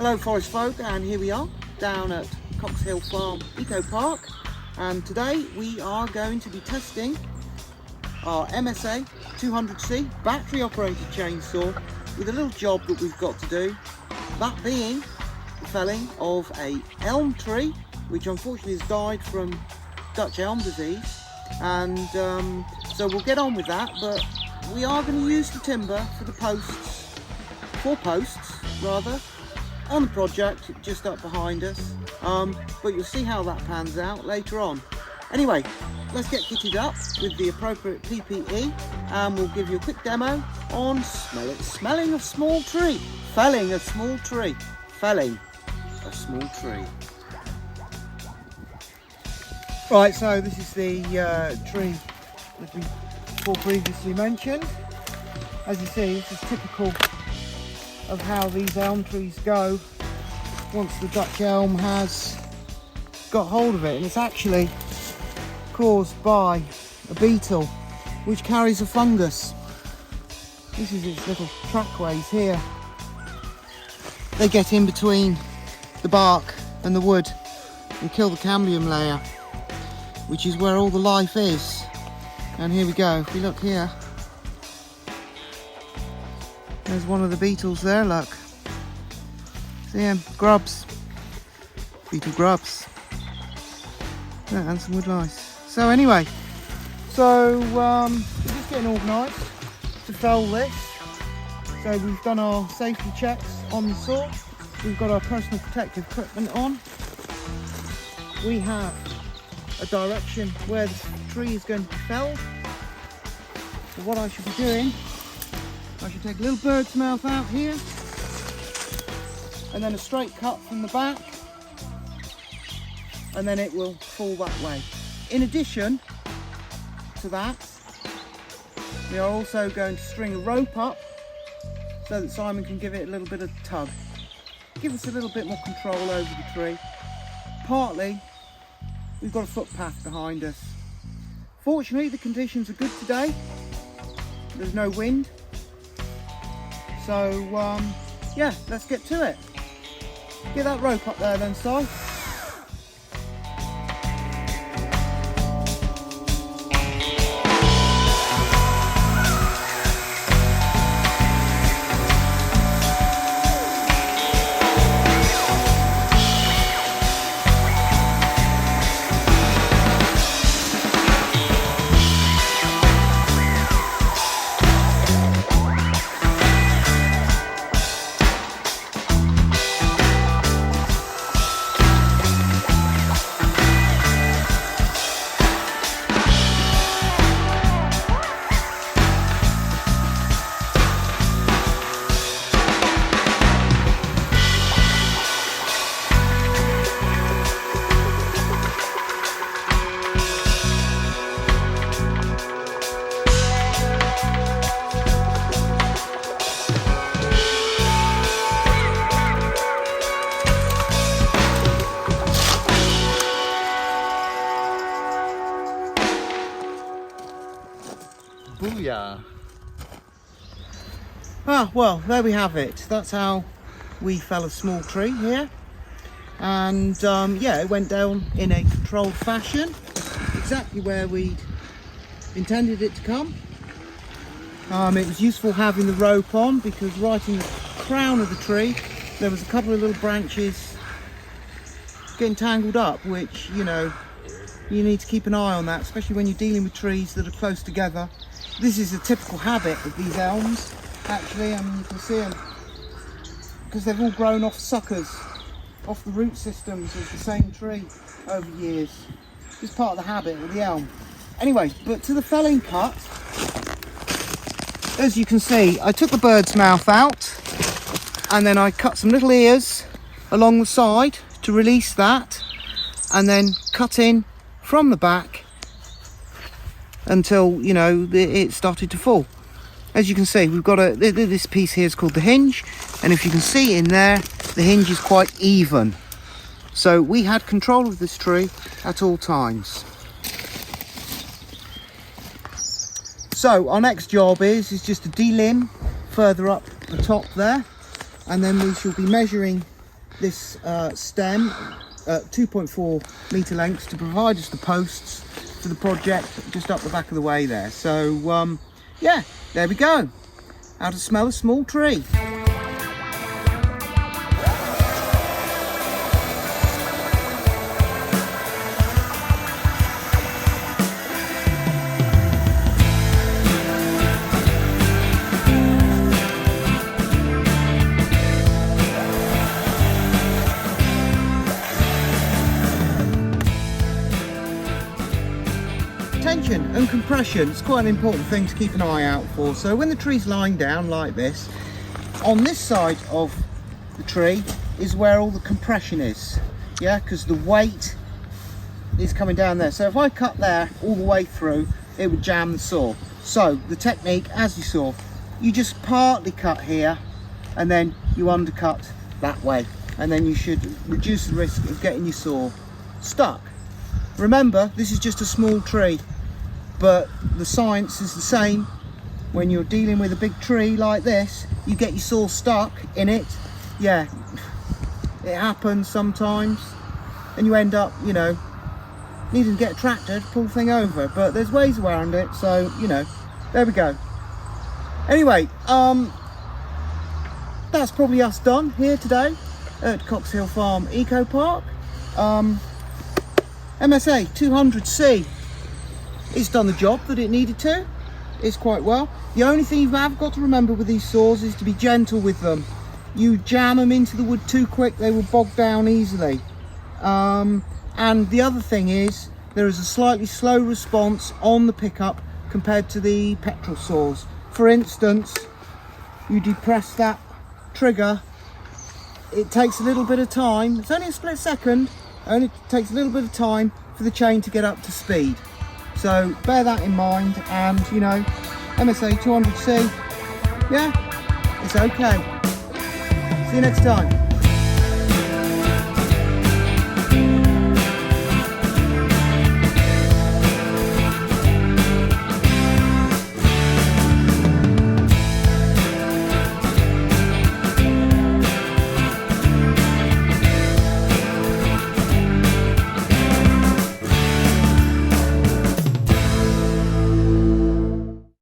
Hello Forest folk, and here we are down at Cox Hill Farm Eco Park, and today we are going to be testing our MSA 200C battery operated chainsaw with a little job that we've got to do, that being the felling of a elm tree which unfortunately has died from Dutch elm disease, and so we'll get on with that. But we are going to use the timber for the posts, 4 posts rather, on the project just up behind us, but you'll see how that pans out later on. Anyway, let's get kitted up with the appropriate PPE and we'll give you a quick demo on smelling a small tree, felling a small tree, felling a small tree. Right, so this is the tree that we previously mentioned. As you see, this is typical of how these elm trees go once the Dutch elm has got hold of it, and it's actually caused by a beetle which carries a fungus. This is its little trackways here. They get in between the bark and the wood and kill the cambium layer, which is where all the life is. And here we go, if we look here, there's one of the beetles there, look. See him? Grubs. Beetle grubs. Yeah, and some wood lice. So anyway, we're just getting organised to fell this. So we've done our safety checks on the saw. We've got our personal protective equipment on. We have a direction where the tree is going to be felled. So what I should be doing, I should take a little bird's mouth out here and then a straight cut from the back, and then it will fall that way. In addition to that, we are also going to string a rope up so that Simon can give it a little bit of tug. Give us a little bit more control over the tree. Partly, we've got a footpath behind us. Fortunately, the conditions are good today. There's no wind. So, yeah, let's get to it. Get that rope up there then, Si. Booyah! Ah, well, there we have it. That's how we fell a small tree here. And yeah, it went down in a controlled fashion, exactly where we'd intended it to come. It was useful having the rope on because right in the crown of the tree, there was a couple of little branches getting tangled up, which, you know, you need to keep an eye on that, especially when you're dealing with trees that are close together. This is a typical habit of these elms, actually. I mean, you can see them because they've all grown off suckers, off the root systems of the same tree over years. It's part of the habit of the elm. Anyway, but to the felling cut, as you can see, I took the bird's mouth out and then I cut some little ears along the side to release that, and then cut in from the back until, you know, it started to fall. As you can see, we've got this piece here is called the hinge, and if you can see in there, the hinge is quite even. So we had control of this tree at all times. So our next job is just to delimb further up the top there, and then we shall be measuring this stem at 2.4 metre lengths to provide us the posts for the project just up the back of the way there. So yeah, there we go. How to smell a small tree. Tension and compression is quite an important thing to keep an eye out for. So when the tree's lying down like this, on this side of the tree is where all the compression is, yeah, because the weight is coming down there. So if I cut there all the way through, it would jam the saw. So the technique, as you saw, you just partly cut here and then you undercut that way, and then you should reduce the risk of getting your saw stuck. Remember, this is just a small tree, but the science is the same. When you're dealing with a big tree like this, you get your saw stuck in it. Yeah, it happens sometimes, and you end up, you know, needing to get a tractor to pull the thing over, but there's ways around it. So, you know, there we go. Anyway, that's probably us done here today at Cox Hill Farm Eco Park. MSA 200C, it's done the job that it needed to. It's quite well. The only thing you have got to remember with these saws is to be gentle with them. You jam them into the wood too quick, they will bog down easily. And the other thing is, there is a slightly slow response on the pickup compared to the petrol saws. For instance, you depress that trigger, it takes a little bit of time. It's only a split second. Only takes a little bit of time for the chain to get up to speed. So bear that in mind, and you know, MSA 200C, yeah, it's okay. See you next time.